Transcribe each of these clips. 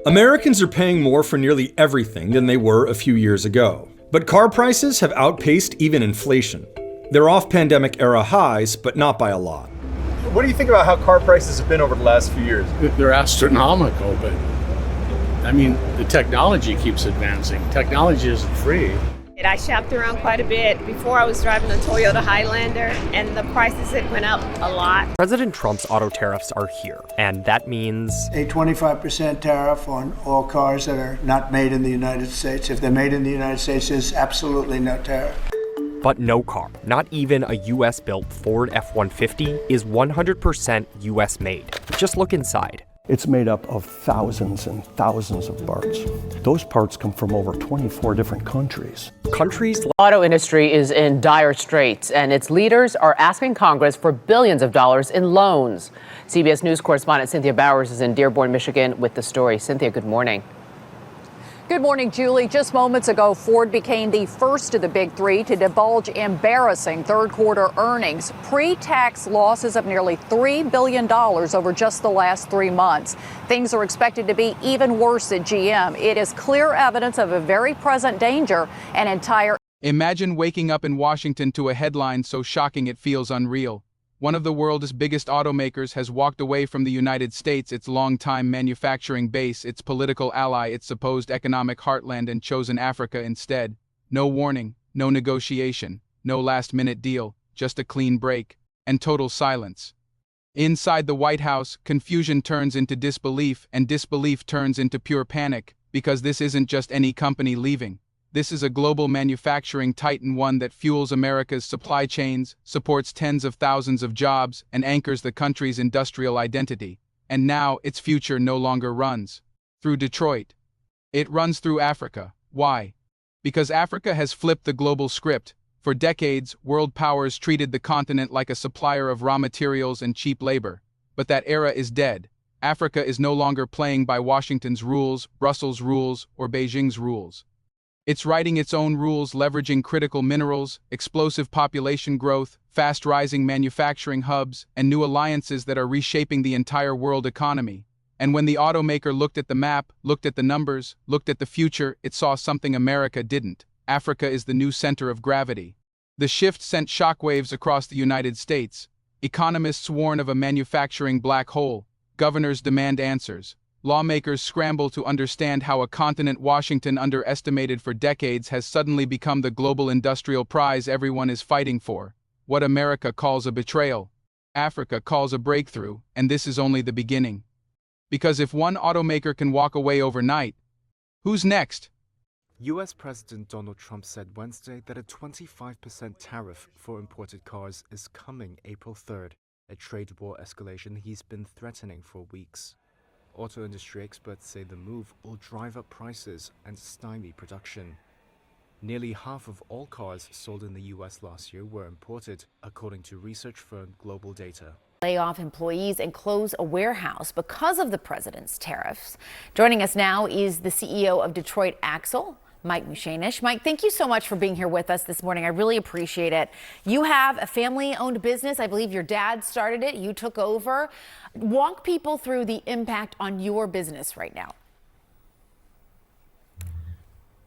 Americans are paying more for nearly everything than they were a few years ago. But car prices have outpaced even inflation. They're off pandemic-era highs, but not by a lot. What do you think about how car prices have been over the last few years? They're astronomical, but I mean, the technology keeps advancing. Technology isn't free. I shopped around quite a bit. Before I was driving a Toyota Highlander, and the prices had went up a lot. President Trump's auto tariffs are here, and that means a 25% tariff on all cars that are not made in the United States. If they're made in the United States, there's absolutely no tariff. But no car, not even a US-built Ford F-150, is 100% US made. Just look inside. It's made up of thousands and thousands of parts. Those parts come from over 24 different countries. The auto industry is in dire straits, and its leaders are asking Congress for billions of dollars in loans. CBS News correspondent Cynthia Bowers is in Dearborn, Michigan with the story. Cynthia, good morning. Good morning, Julie. Just moments ago, Ford became the first of the big three to divulge embarrassing third quarter earnings, pre-tax losses of nearly $3 billion over just the last 3 months. Things are expected to be even worse at GM. It is clear evidence of a very present danger. Imagine waking up in Washington to a headline so shocking it feels unreal. One of the world's biggest automakers has walked away from the United States, its longtime manufacturing base, its political ally, its supposed economic heartland, and chosen Africa instead. No warning, no negotiation, no last-minute deal, just a clean break, and total silence. Inside the White House, confusion turns into disbelief, and disbelief turns into pure panic, because this isn't just any company leaving. This is a global manufacturing titan, one that fuels America's supply chains, supports tens of thousands of jobs, and anchors the country's industrial identity. And now, its future no longer runs through Detroit. It runs through Africa. Why? Because Africa has flipped the global script. For decades, world powers treated the continent like a supplier of raw materials and cheap labor. But that era is dead. Africa is no longer playing by Washington's rules, Brussels' rules, or Beijing's rules. It's writing its own rules, leveraging critical minerals, explosive population growth, fast-rising manufacturing hubs, and new alliances that are reshaping the entire world economy. And when the automaker looked at the map, looked at the numbers, looked at the future, it saw something America didn't. Africa is the new center of gravity. The shift sent shockwaves across the United States. Economists warn of a manufacturing black hole. Governors demand answers. Lawmakers scramble to understand how a continent Washington underestimated for decades has suddenly become the global industrial prize everyone is fighting for. What America calls a betrayal, Africa calls a breakthrough, and this is only the beginning. Because if one automaker can walk away overnight, who's next? US President Donald Trump said Wednesday that a 25% tariff for imported cars is coming April 3rd, a trade war escalation he's been threatening for weeks. Auto industry experts say the move will drive up prices and stymie production. Nearly half of all cars sold in the U.S. last year were imported, according to research firm Global Data. Lay off employees and close a warehouse because of the president's tariffs. Joining us now is the CEO of Detroit Axle, Mike Mushanish. Mike, thank you so much for being here with us this morning. I really appreciate it. You have a family-owned business. I believe your dad started it. You took over. Walk people through the impact on your business right now.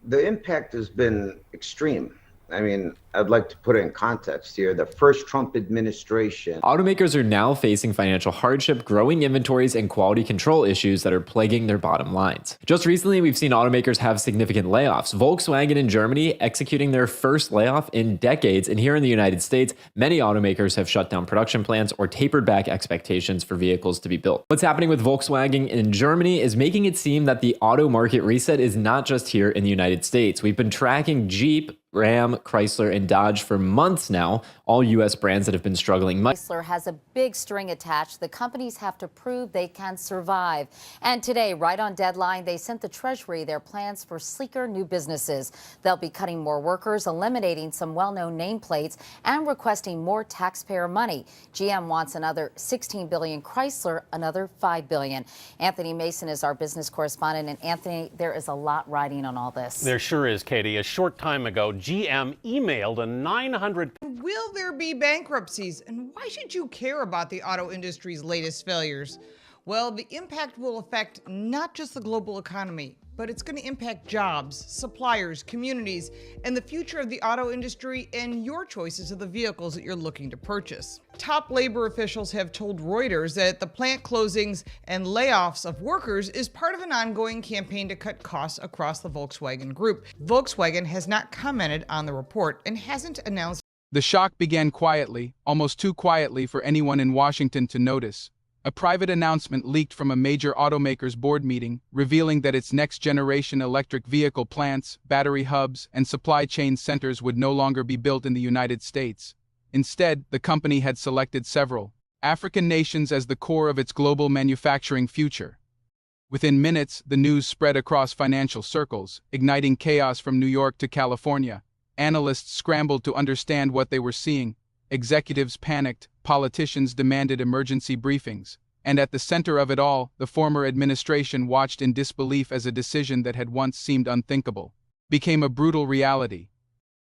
The impact has been extreme. I mean, I'd like to put it in context here. The first Trump administration. Automakers are now facing financial hardship, growing inventories, and quality control issues that are plaguing their bottom lines. Just recently, we've seen automakers have significant layoffs. Volkswagen in Germany executing their first layoff in decades, and here in the United States, many automakers have shut down production plants or tapered back expectations for vehicles to be built. What's happening with Volkswagen in Germany is making it seem that the auto market reset is not just here in the United States. We've been tracking Jeep, Ram, Chrysler, and Dodge for months now, all U.S. brands that have been struggling. Chrysler has a big string attached. The companies have to prove they can survive. And today, right on deadline, they sent the Treasury their plans for sleeker new businesses. They'll be cutting more workers, eliminating some well-known nameplates, and requesting more taxpayer money. GM wants another $16 billion, Chrysler another $5 billion. Anthony Mason is our business correspondent. And Anthony, there is a lot riding on all this. There sure is, Katie. A short time ago, GM emailed a 900. Will there be bankruptcies? And why should you care about the auto industry's latest failures? Well, the impact will affect not just the global economy, but it's going to impact jobs, suppliers, communities, and the future of the auto industry and your choices of the vehicles that you're looking to purchase. Top labor officials have told Reuters that the plant closings and layoffs of workers is part of an ongoing campaign to cut costs across the Volkswagen Group. Volkswagen has not commented on the report and hasn't announced. The shock began quietly, almost too quietly for anyone in Washington to notice. A private announcement leaked from a major automaker's board meeting, revealing that its next-generation electric vehicle plants, battery hubs, and supply chain centers would no longer be built in the United States. Instead, the company had selected several African nations as the core of its global manufacturing future. Within minutes, the news spread across financial circles, igniting chaos from New York to California. Analysts scrambled to understand what they were seeing. Executives panicked, politicians demanded emergency briefings, and at the center of it all, the former administration watched in disbelief as a decision that had once seemed unthinkable became a brutal reality.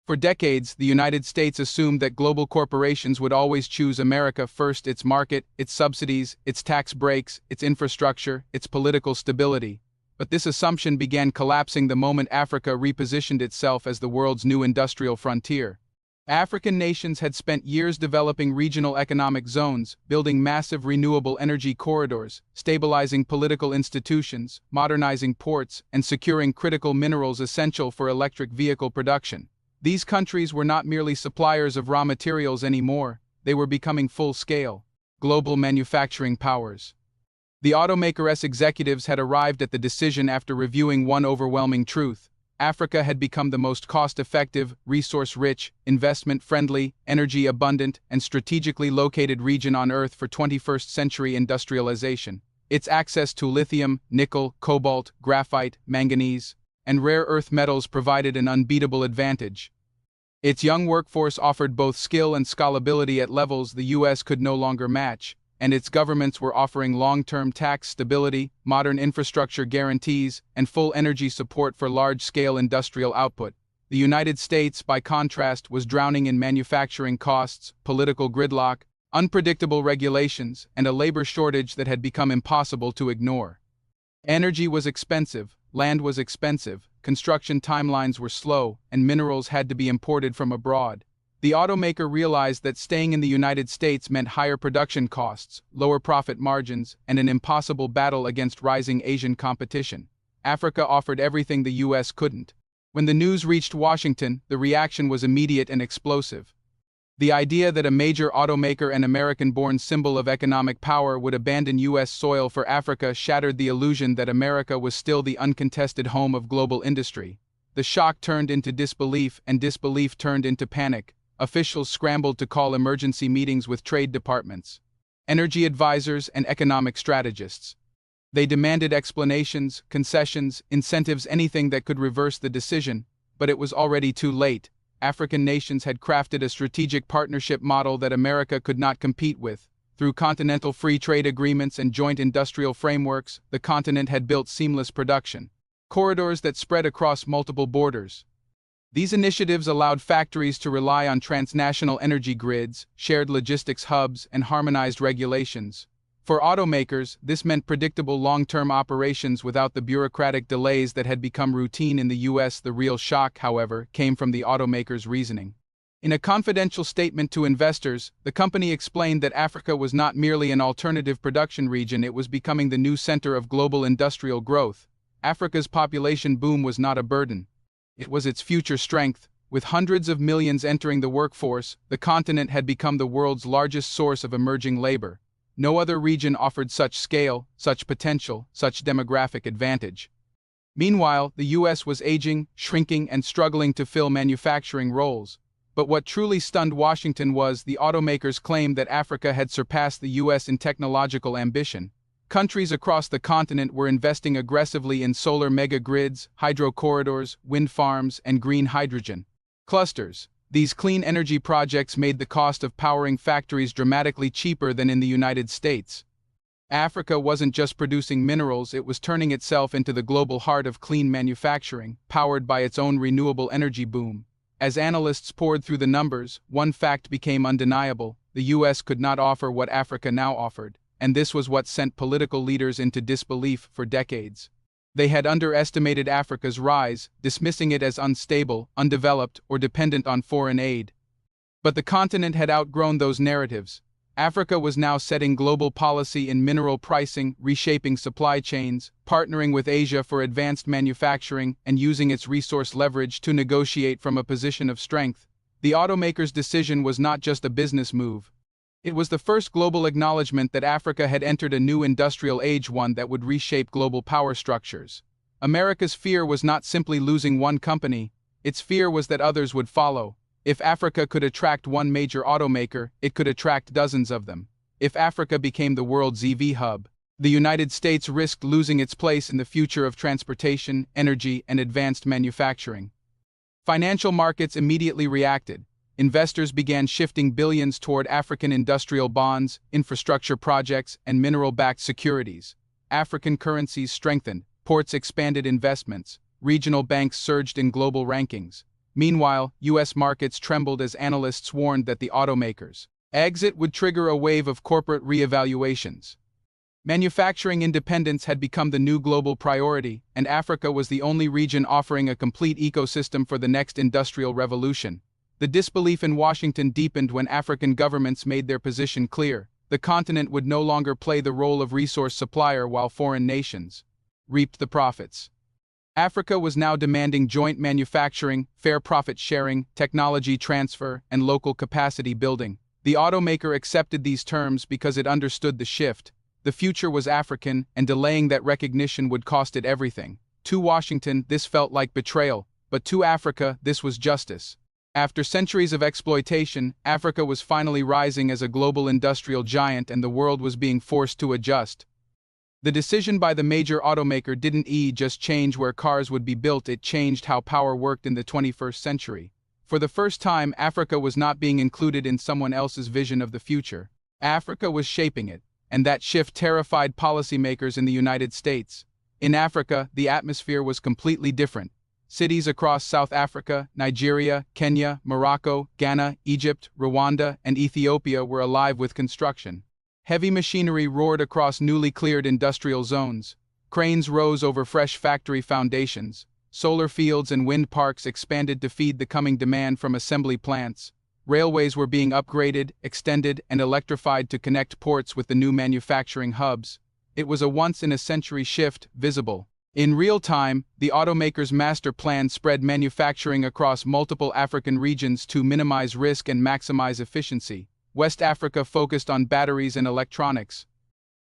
For decades, the United States assumed that global corporations would always choose America first: its market, its subsidies, its tax breaks, its infrastructure, its political stability. But this assumption began collapsing the moment Africa repositioned itself as the world's new industrial frontier. African nations had spent years developing regional economic zones, building massive renewable energy corridors, stabilizing political institutions, modernizing ports, and securing critical minerals essential for electric vehicle production. These countries were not merely suppliers of raw materials anymore, they were becoming full-scale, global manufacturing powers. The automaker's executives had arrived at the decision after reviewing one overwhelming truth: Africa had become the most cost-effective, resource-rich, investment-friendly, energy-abundant, and strategically located region on Earth for 21st century industrialization. Its access to lithium, nickel, cobalt, graphite, manganese, and rare earth metals provided an unbeatable advantage. Its young workforce offered both skill and scalability at levels the U.S. could no longer match, and its governments were offering long-term tax stability, modern infrastructure guarantees, and full energy support for large-scale industrial output. The United States, by contrast, was drowning in manufacturing costs, political gridlock, unpredictable regulations, and a labor shortage that had become impossible to ignore. Energy was expensive, land was expensive, construction timelines were slow, and minerals had to be imported from abroad. The automaker realized that staying in the United States meant higher production costs, lower profit margins, and an impossible battle against rising Asian competition. Africa offered everything the U.S. couldn't. When the news reached Washington, the reaction was immediate and explosive. The idea that a major automaker and American-born symbol of economic power would abandon U.S. soil for Africa shattered the illusion that America was still the uncontested home of global industry. The shock turned into disbelief, and disbelief turned into panic. Officials scrambled to call emergency meetings with trade departments, energy advisors, and economic strategists. They demanded explanations, concessions, incentives, anything that could reverse the decision, but it was already too late. African nations had crafted a strategic partnership model that America could not compete with. Through continental free trade agreements and joint industrial frameworks, the continent had built seamless production corridors that spread across multiple borders. These initiatives allowed factories to rely on transnational energy grids, shared logistics hubs, and harmonized regulations. For automakers, this meant predictable long-term operations without the bureaucratic delays that had become routine in the U.S. The real shock, however, came from the automaker's reasoning. In a confidential statement to investors, the company explained that Africa was not merely an alternative production region, it was becoming the new center of global industrial growth. Africa's population boom was not a burden. It was its future strength. With hundreds of millions entering the workforce, the continent had become the world's largest source of emerging labor. No other region offered such scale, such potential, such demographic advantage. Meanwhile, the U.S. was aging, shrinking, and struggling to fill manufacturing roles. But what truly stunned Washington was the automakers' claim that Africa had surpassed the U.S. in technological ambition. Countries across the continent were investing aggressively in solar mega-grids, hydro corridors, wind farms, and green hydrogen clusters. These clean energy projects made the cost of powering factories dramatically cheaper than in the United States. Africa wasn't just producing minerals, it was turning itself into the global heart of clean manufacturing, powered by its own renewable energy boom. As analysts poured through the numbers, one fact became undeniable: the U.S. could not offer what Africa now offered. and this was what sent political leaders into disbelief for decades. They had underestimated Africa's rise, dismissing it as unstable, undeveloped, or dependent on foreign aid. But the continent had outgrown those narratives. Africa was now setting global policy in mineral pricing, reshaping supply chains, partnering with Asia for advanced manufacturing, and using its resource leverage to negotiate from a position of strength. The automakers' decision was not just a business move. It was the first global acknowledgement that Africa had entered a new industrial age, one that would reshape global power structures. America's fear was not simply losing one company, its fear was that others would follow. If Africa could attract one major automaker, it could attract dozens of them. If Africa became the world's EV hub, the United States risked losing its place in the future of transportation, energy, and advanced manufacturing. Financial markets immediately reacted. Investors began shifting billions toward African industrial bonds, infrastructure projects, and mineral-backed securities. African currencies strengthened, ports expanded investments, regional banks surged in global rankings. Meanwhile, U.S. markets trembled as analysts warned that the automakers' exit would trigger a wave of corporate re-evaluations. Manufacturing independence had become the new global priority, and Africa was the only region offering a complete ecosystem for the next industrial revolution. The disbelief in Washington deepened when African governments made their position clear. The continent would no longer play the role of resource supplier while foreign nations reaped the profits. Africa was now demanding joint manufacturing, fair profit sharing, technology transfer, and local capacity building. The automaker accepted these terms because it understood the shift. The future was African, and delaying that recognition would cost it everything. To Washington, this felt like betrayal, but to Africa, this was justice. After centuries of exploitation, Africa was finally rising as a global industrial giant, and the world was being forced to adjust. The decision by the major automaker didn't just change where cars would be built, it changed how power worked in the 21st century. For the first time, Africa was not being included in someone else's vision of the future. Africa was shaping it, and that shift terrified policymakers in the United States. In Africa, the atmosphere was completely different. Cities across South Africa, Nigeria, Kenya, Morocco, Ghana, Egypt, Rwanda, and Ethiopia were alive with construction. Heavy machinery roared across newly cleared industrial zones. Cranes rose over fresh factory foundations. Solar fields and wind parks expanded to feed the coming demand from assembly plants. Railways were being upgraded, extended, and electrified to connect ports with the new manufacturing hubs. It was a once-in-a-century shift, visible. In real time, the automaker's master plan spread manufacturing across multiple African regions to minimize risk and maximize efficiency. West Africa focused on batteries and electronics.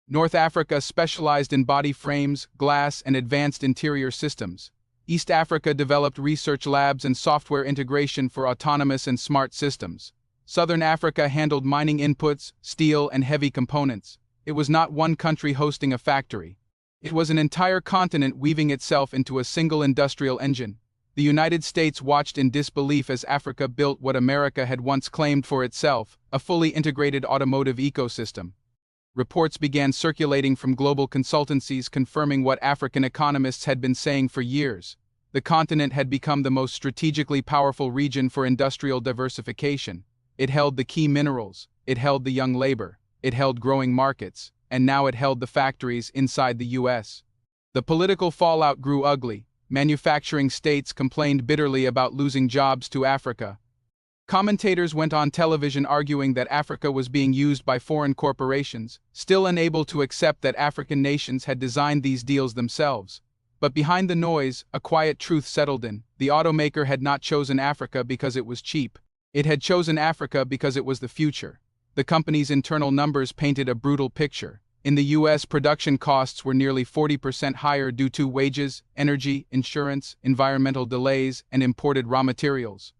North Africa specialized in body frames, glass, and advanced interior systems. East Africa developed research labs and software integration for autonomous and smart systems. Southern Africa handled mining inputs, steel, and heavy components. It was not one country hosting a factory. It was an entire continent weaving itself into a single industrial engine. The United States watched in disbelief as Africa built what America had once claimed for itself, a fully integrated automotive ecosystem. Reports began circulating from global consultancies confirming what African economists had been saying for years. The continent had become the most strategically powerful region for industrial diversification. It held the key minerals, it held the young labor, it held growing markets, and now it held the factories inside the U.S. The political fallout grew ugly. Manufacturing states complained bitterly about losing jobs to Africa. Commentators went on television arguing that Africa was being used by foreign corporations, still unable to accept that African nations had designed these deals themselves. But behind the noise, a quiet truth settled in. The automaker had not chosen Africa because it was cheap. It had chosen Africa because it was the future. The company's internal numbers painted a brutal picture. In the U.S., production costs were nearly 40% higher due to wages, energy, insurance, environmental delays, and imported raw materials.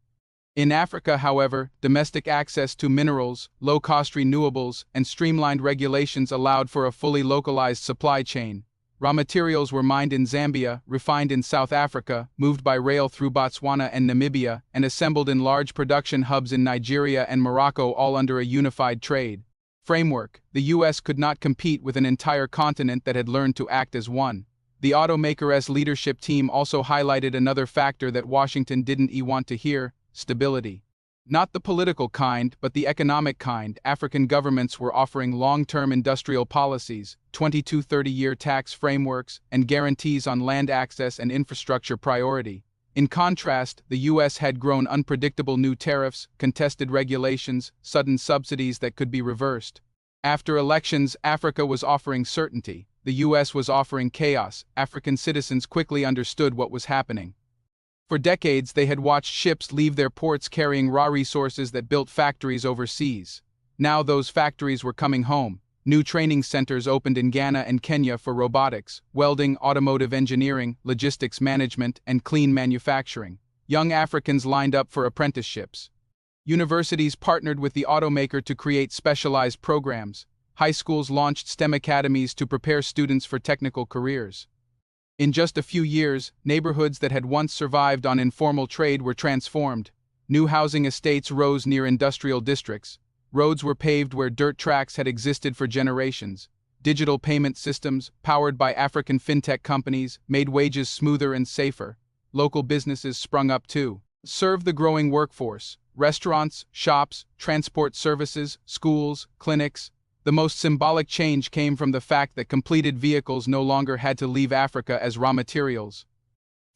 In Africa, however, domestic access to minerals, low-cost renewables, and streamlined regulations allowed for a fully localized supply chain. Raw materials were mined in Zambia, refined in South Africa, moved by rail through Botswana and Namibia, and assembled in large production hubs in Nigeria and Morocco, all under a unified trade framework. The U.S. could not compete with an entire continent that had learned to act as one. The automaker's leadership team also highlighted another factor that Washington didn't want to hear: stability. Not the political kind, but the economic kind. African governments were offering long-term industrial policies, 20-30-year tax frameworks, and guarantees on land access and infrastructure priority. In contrast, the U.S. had grown unpredictable new tariffs, contested regulations, sudden subsidies that could be reversed. After elections, Africa was offering certainty. The U.S. was offering chaos. African citizens quickly understood what was happening. For decades, they had watched ships leave their ports carrying raw resources that built factories overseas. Now those factories were coming home. New training centers opened in Ghana and Kenya for robotics, welding, automotive engineering, logistics management, and clean manufacturing. Young Africans lined up for apprenticeships. Universities partnered with the Automaker to create specialized programs. High schools launched STEM academies to prepare students for technical careers. In just a few years, neighborhoods that had once survived on informal trade were transformed. New housing estates rose near industrial districts. Roads were paved where dirt tracks had existed for generations. Digital payment systems, powered by African fintech companies, made wages smoother and safer. Local businesses sprung up too. Serve the growing workforce. Restaurants, shops, transport services, schools, clinics. The most symbolic change came from the fact that completed vehicles no longer had to leave Africa as raw materials.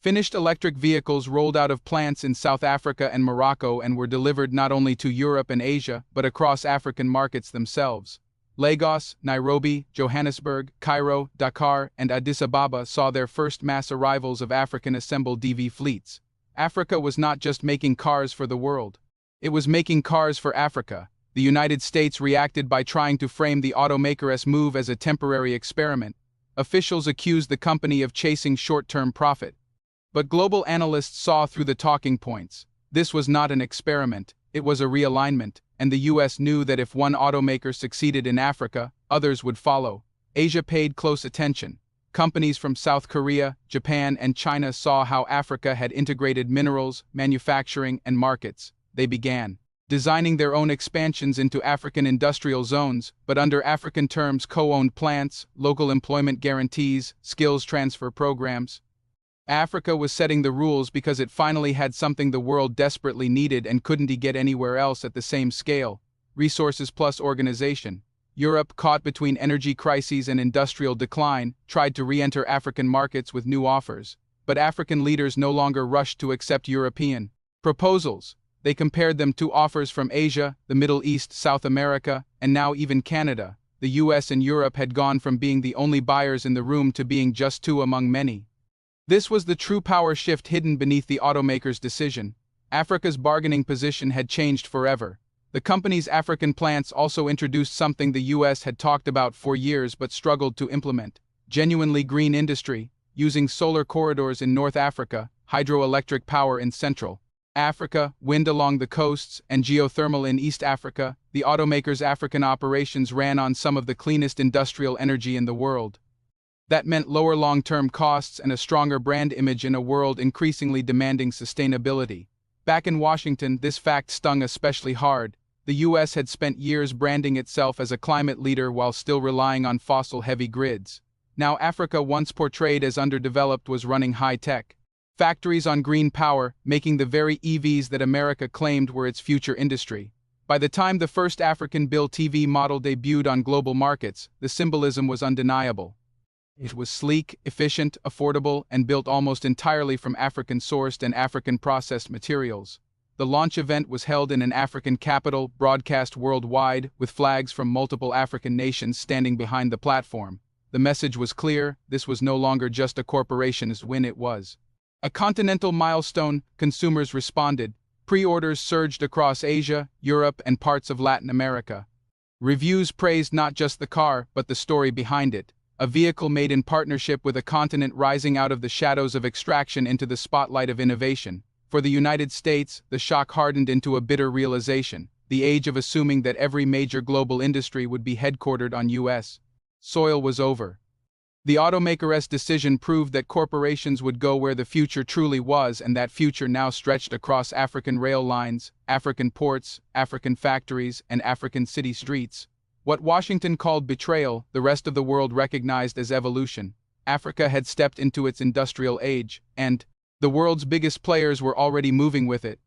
Finished electric vehicles rolled out of plants in South Africa and Morocco and were delivered not only to Europe and Asia, but across African markets themselves. Lagos, Nairobi, Johannesburg, Cairo, Dakar, and Addis Ababa saw their first mass arrivals of African-assembled DV fleets. Africa was not just making cars for the world. It was making cars for Africa. The United States reacted by trying to frame the Automaker's move as a temporary experiment. Officials accused the company of chasing short-term profit. But global analysts saw through the talking points. This was not an experiment, it was a realignment, and the US knew that if one automaker succeeded in Africa, others would follow. Asia paid close attention. Companies from South Korea, Japan, and China saw how Africa had integrated minerals, manufacturing, and markets. They began designing their own expansions into African industrial zones, but under African terms: co-owned plants, local employment guarantees, skills transfer programs. Africa was setting the rules because it finally had something the world desperately needed and couldn't get anywhere else at the same scale: resources plus organization. Europe, caught between energy crises and industrial decline, tried to re-enter African markets with new offers. But African leaders no longer rushed to accept European proposals. They compared them to offers from Asia, the Middle East, South America, and now even Canada. The US and Europe had gone from being the only buyers in the room to being just two among many. This was the true power shift hidden beneath the automaker's decision. Africa's bargaining position had changed forever. The company's African plants also introduced something the US had talked about for years but struggled to implement: genuinely green industry, using solar corridors in North Africa, hydroelectric power in Central Africa, wind along the coasts, and geothermal in East Africa. The automaker's African operations ran on some of the cleanest industrial energy in the world. That meant lower long-term costs and a stronger brand image in a world increasingly demanding sustainability. Back in Washington, this fact stung especially hard. The US had spent years branding itself as a climate leader while still relying on fossil-heavy grids. Now Africa, once portrayed as underdeveloped, was running high-tech factories on green power, making the very EVs that America claimed were its future industry. By the time the first African-built TV model debuted on global markets, the symbolism was undeniable. It was sleek, efficient, affordable, and built almost entirely from African-sourced and African-processed materials. The launch event was held in an African capital, broadcast worldwide, with flags from multiple African nations standing behind the platform. The message was clear: this was no longer just a corporation's win, it was a continental milestone. Consumers responded. Pre-orders surged across Asia, Europe, and parts of Latin America. Reviews praised not just the car, but the story behind it. A vehicle made in partnership with a continent rising out of the shadows of extraction into the spotlight of innovation. For the United States, the shock hardened into a bitter realization: the age of assuming that every major global industry would be headquartered on U.S. soil was over. The automaker's decision proved that corporations would go where the future truly was, and that future now stretched across African rail lines, African ports, African factories, and African city streets. What Washington called betrayal, the rest of the world recognized as evolution. Africa had stepped into its industrial age, and the world's biggest players were already moving with it.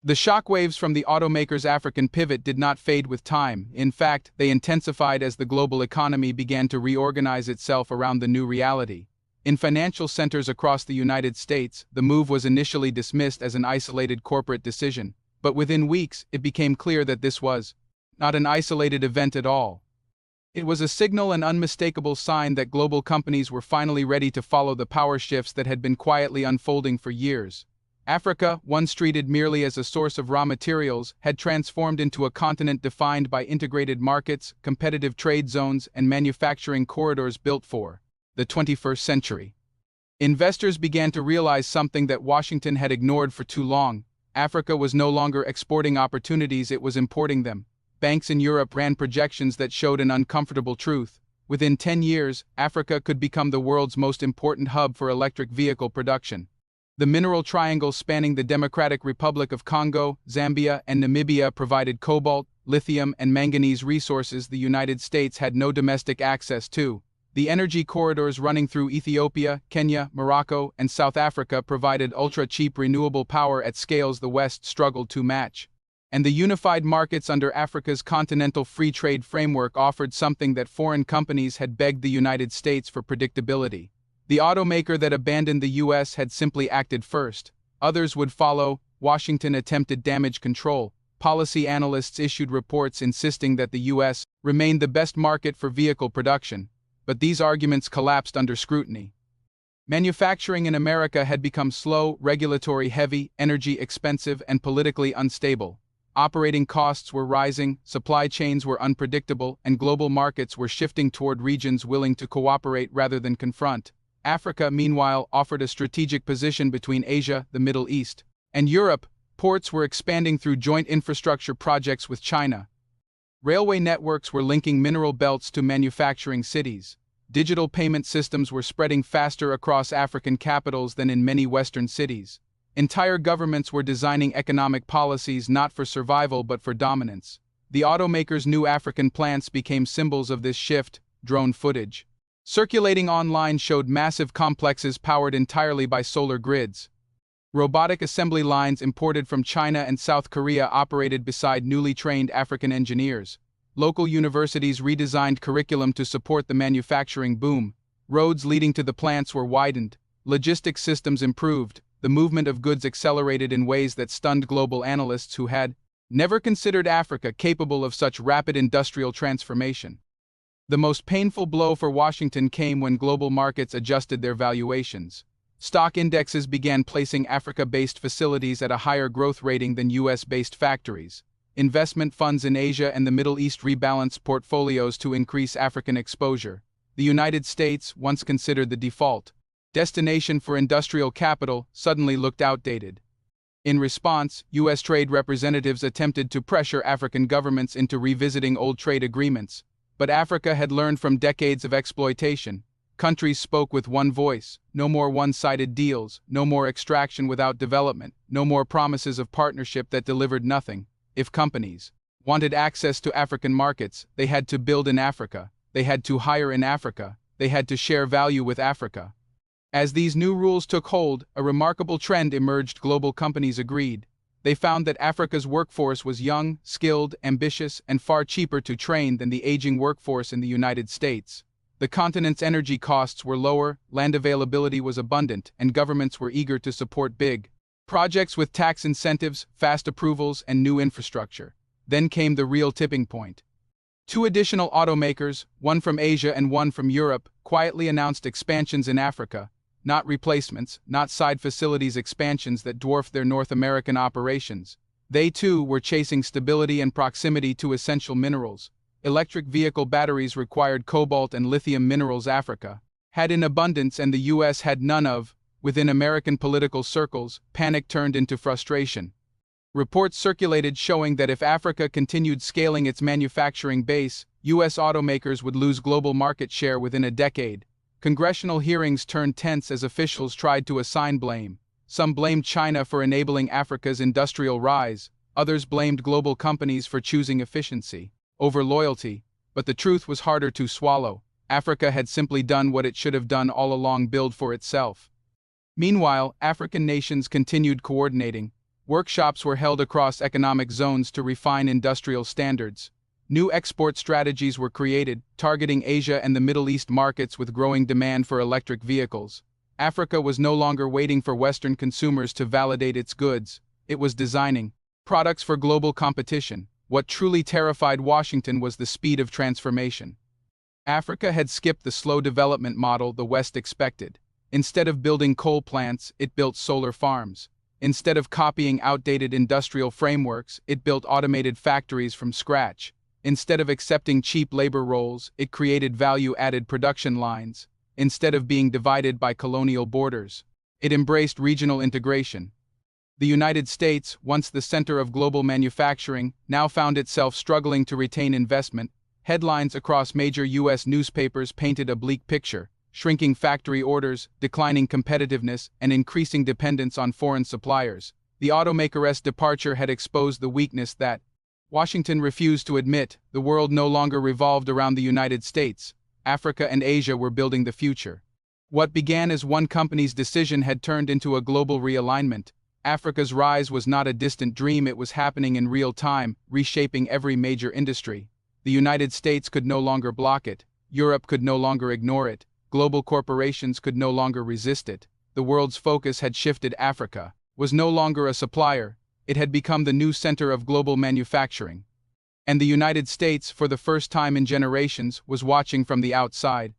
The shockwaves from the automakers' African pivot did not fade with time. In fact, they intensified as the global economy began to reorganize itself around the new reality. In financial centers across the United States, the move was initially dismissed as an isolated corporate decision, but within weeks, it became clear that this was not an isolated event at all. It was a signal and unmistakable sign that global companies were finally ready to follow the power shifts that had been quietly unfolding for years. Africa, once treated merely as a source of raw materials, had transformed into a continent defined by integrated markets, competitive trade zones, and manufacturing corridors built for the 21st century. Investors began to realize something that Washington had ignored for too long. Africa was no longer exporting opportunities, it was importing them. Banks in Europe ran projections that showed an uncomfortable truth. Within 10 years, Africa could become the world's most important hub for electric vehicle production. The mineral triangle spanning the Democratic Republic of Congo, Zambia, and Namibia provided cobalt, lithium, and manganese resources the United States had no domestic access to. The energy corridors running through Ethiopia, Kenya, Morocco, and South Africa provided ultra-cheap renewable power at scales the West struggled to match. And the unified markets under Africa's continental free trade framework offered something that foreign companies had begged the United States for: predictability. The automaker that abandoned the U.S. had simply acted first. Others would follow. Washington attempted damage control. Policy analysts issued reports insisting that the U.S. remained the best market for vehicle production. But these arguments collapsed under scrutiny. Manufacturing in America had become slow, regulatory heavy, energy expensive, and politically unstable. Operating costs were rising, supply chains were unpredictable, and global markets were shifting toward regions willing to cooperate rather than confront. Africa, meanwhile, offered a strategic position between Asia, the Middle East, and Europe. Ports were expanding through joint infrastructure projects with China. Railway networks were linking mineral belts to manufacturing cities. Digital payment systems were spreading faster across African capitals than in many Western cities. Entire governments were designing economic policies not for survival but for dominance. The automakers' new African plants became symbols of this shift. Drone footage circulating online showed massive complexes powered entirely by solar grids. Robotic assembly lines imported from China and South Korea operated beside newly trained African engineers. Local universities redesigned curriculum to support the manufacturing boom. Roads leading to the plants were widened. Logistics systems improved. The movement of goods accelerated in ways that stunned global analysts who had never considered Africa capable of such rapid industrial transformation. The most painful blow for Washington came when global markets adjusted their valuations. Stock indexes began placing Africa-based facilities at a higher growth rating than US-based factories. Investment funds in Asia and the Middle East rebalanced portfolios to increase African exposure. The United States, once considered the default destination for industrial capital, suddenly looked outdated. In response, U.S. trade representatives attempted to pressure African governments into revisiting old trade agreements. But Africa had learned from decades of exploitation. Countries spoke with one voice. No more one-sided deals, no more extraction without development, no more promises of partnership that delivered nothing. If companies wanted access to African markets, they had to build in Africa, they had to hire in Africa, they had to share value with Africa. As these new rules took hold, a remarkable trend emerged. Global companies agreed. They found that Africa's workforce was young, skilled, ambitious, and far cheaper to train than the aging workforce in the United States. The continent's energy costs were lower, land availability was abundant, and governments were eager to support big projects with tax incentives, fast approvals, and new infrastructure. Then came the real tipping point. Two additional automakers, one from Asia and one from Europe, quietly announced expansions in Africa. Not replacements, not side facilities expansions that dwarfed their North American operations. They too were chasing stability and proximity to essential minerals. Electric vehicle batteries required cobalt and lithium minerals Africa had in abundance and the U.S. had none of. Within American political circles, panic turned into frustration. Reports circulated showing that if Africa continued scaling its manufacturing base, U.S. automakers would lose global market share within a decade. Congressional hearings turned tense as officials tried to assign blame. Some blamed China for enabling Africa's industrial rise. Others blamed global companies for choosing efficiency over loyalty. But the truth was harder to swallow. Africa had simply done what it should have done all along: build for itself. Meanwhile, African nations continued coordinating. Workshops were held across economic zones to refine industrial standards. New export strategies were created, targeting Asia and the Middle East markets with growing demand for electric vehicles. Africa was no longer waiting for Western consumers to validate its goods. It was designing products for global competition. What truly terrified Washington was the speed of transformation. Africa had skipped the slow development model the West expected. Instead of building coal plants, it built solar farms. Instead of copying outdated industrial frameworks, it built automated factories from scratch. Instead of accepting cheap labor roles, it created value-added production lines. Instead of being divided by colonial borders, it embraced regional integration. The United States, once the center of global manufacturing, now found itself struggling to retain investment. Headlines across major U.S. newspapers painted a bleak picture: shrinking factory orders, declining competitiveness, and increasing dependence on foreign suppliers. The automaker's departure had exposed the weakness that Washington refused to admit. The world no longer revolved around the United States. Africa and Asia were building the future. What began as one company's decision had turned into a global realignment. Africa's rise was not a distant dream, it was happening in real time, reshaping every major industry. The United States could no longer block it. Europe could no longer ignore it. Global corporations could no longer resist it. The world's focus had shifted. Africa was no longer a supplier. It had become the new center of global manufacturing. And the United States, for the first time in generations, was watching from the outside.